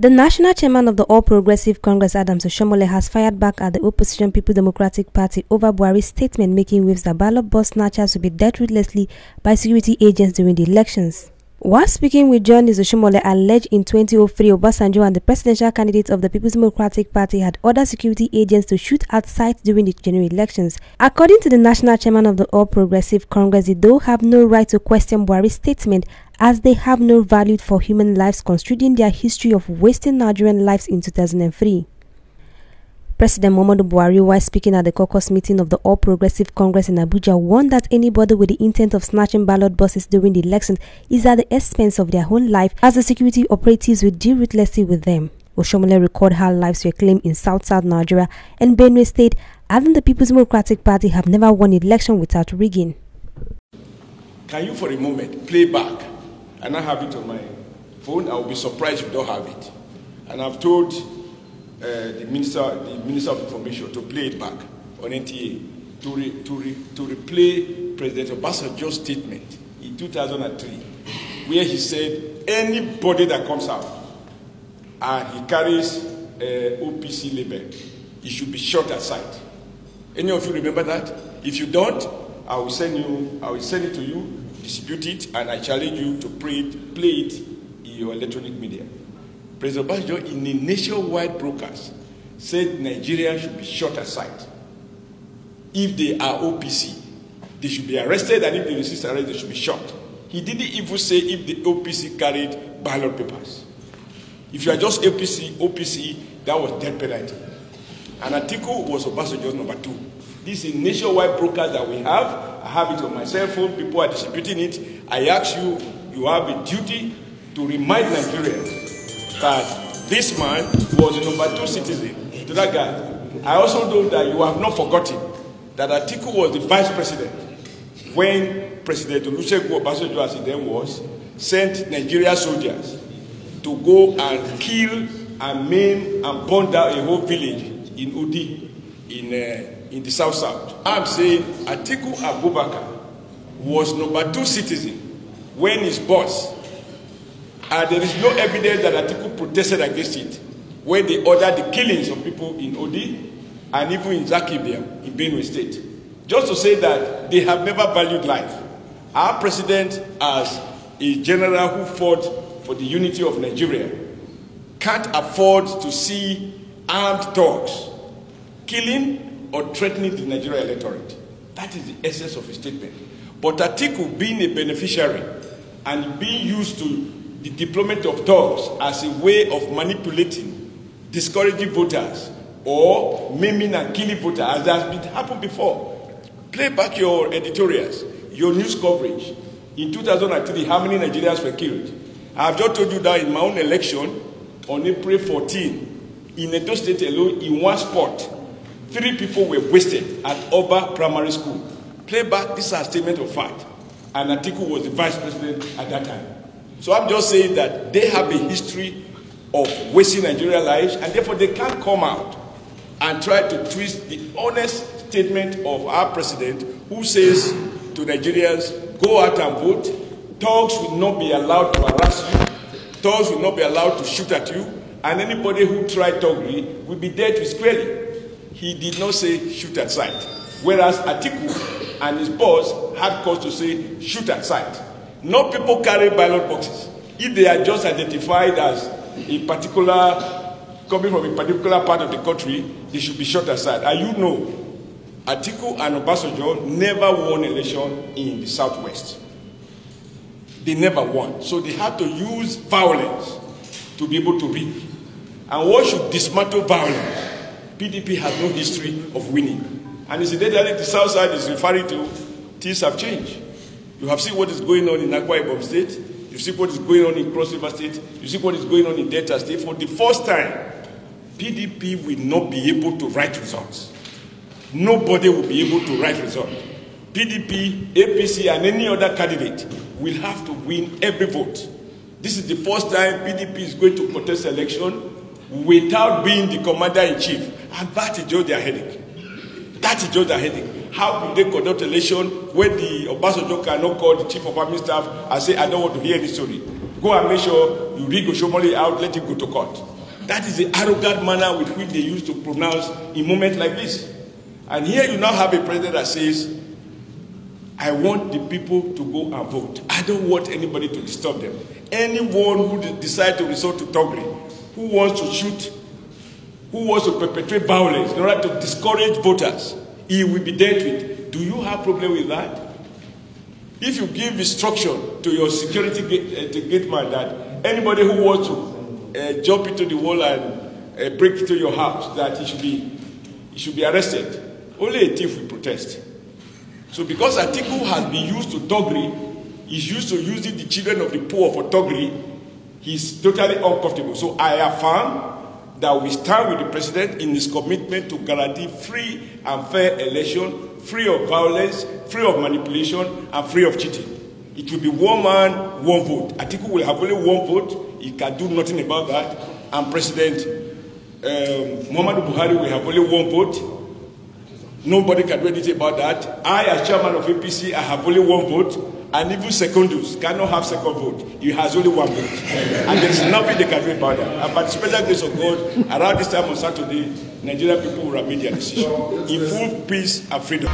The national chairman of the All Progressive Congress, Oshiomhole, has fired back at the opposition People Democratic Party over Buhari's statement making waves that ballot box snatchers will be dealt ruthlessly by security agents during the elections. While speaking with journalists, Oshiomhole alleged in 2003 Obasanjo and the presidential candidate of the People's Democratic Party had ordered security agents to shoot at sight during the general elections. According to the national chairman of the All Progressive Congress, they do have no right to question Buhari's statement as they have no value for human lives, considering their history of wasting Nigerian lives in 2003. President Muhammadu Buhari, while speaking at the caucus meeting of the All Progressive Congress in Abuja, warned that anybody with the intent of snatching ballot boxes during the election is at the expense of their own life, as the security operatives will deal ruthlessly with them. Oshiomhole recalled how lives were claimed in South Nigeria and Benue State, adding the People's Democratic Party have never won an election without rigging. Can you for a moment play back? And I have it on my phone. I will be surprised if you don't have it. And I've told the Minister of Information to play it back on NTA to replay President Obasanjo's statement in 2003, where he said anybody that comes out and he carries OPC label, he should be shot at sight. Any of you remember that? If you don't, I will send it to you, distribute it, and I challenge you to play it in your electronic media. President Obasanjo, in a nationwide broadcast, said Nigerians should be shot at sight. If they are OPC, they should be arrested, and if they resist arrest, they should be shot. He didn't even say if the OPC carried ballot papers. If you are just OPC, that was death penalty. And Atiku was Obasanjo's number 2. This is a nationwide broadcast that we have. I have it on my cell phone. People are distributing it. I ask you, you have a duty to remind Nigerians that this man was a number 2 citizen to that guy. I also know that you have not forgotten that Atiku was the vice president when President Olusegun Obasanjo, as he then was, sent Nigerian soldiers to go and kill and maim and burn down a whole village in Udi in the south. I'm saying Atiku Abubakar was number 2 citizen when his boss, and there is no evidence that Atiku protested against it, when they ordered the killings of people in Odi and even in Zakibia in Benue State. Just to say that they have never valued life. Our president, as a general who fought for the unity of Nigeria, can't afford to see armed thugs killing or threatening the Nigerian electorate. That is the essence of his statement. But Atiku, being a beneficiary and being used to the deployment of thugs as a way of manipulating, discouraging voters, or maiming and killing voters, as has happened before. Play back your editorials, your news coverage. In 2003, how many Nigerians were killed? I have just told you that in my own election, on April 14, in Edo State alone, in one spot, 3 people were wasted at Oba Primary School. Play back, this is a statement of fact. And Atiku was the vice president at that time. So I'm just saying that they have a history of wasting Nigerian lives, and therefore they can't come out and try to twist the honest statement of our president, who says to Nigerians, go out and vote. Thugs will not be allowed to harass you. Thugs will not be allowed to shoot at you. And anybody who tried thuggery will be dealt with squarely. He did not say shoot at sight. Whereas Atiku and his boss had cause to say shoot at sight. No people carry ballot boxes. If they are just identified as a particular, coming from a particular part of the country, they should be shot aside. And you know, Atiku and Obasanjo never won an election in the Southwest. They never won. So they had to use violence to be able to rig. And one should dismantle violence. PDP has no history of winning. And incidentally, the South Side is referring to things have changed. You have seen what is going on in Akwa Ibom State. You see what is going on in Cross River State. You see what is going on in Delta State. For the first time, PDP will not be able to write results. Nobody will be able to write results. PDP, APC, and any other candidate will have to win every vote. This is the first time PDP is going to contest election without being the commander-in-chief. And that is just their headache. That is just their headache. How could they conduct election when the Obasanjo cannot call the chief of army staff and say, I don't want to hear this story? Go and make sure you rig Oshiomhole out, let him go to court. That is the arrogant manner with which they used to pronounce in moments like this. And here you now have a president that says, I want the people to go and vote. I don't want anybody to disturb them. Anyone who decides to resort to thuggery, who wants to shoot, who wants to perpetrate violence in order to discourage voters, he will be dealt with. Do you have a problem with that? If you give instruction to your security gate man that anybody who wants to jump into the wall and break into your house, that he should be arrested, only a thief will protest. So because Atiku has been used to thuggery, he's used to using the children of the poor for thuggery, he's totally uncomfortable. So I affirm that we stand with the president in his commitment to guarantee free and fair election, free of violence, free of manipulation, and free of cheating. It will be one man, one vote. Atiku will have only one vote. He can do nothing about that. And President Muhammadu Buhari will have only one vote. Nobody can do anything about that. I, as chairman of APC, I have only one vote. And even secondus cannot have second vote. He has only one vote. And there is nothing they can do about that. And by the special grace of God, around this time on Saturday, Nigerian people will have made their decision in full peace and freedom.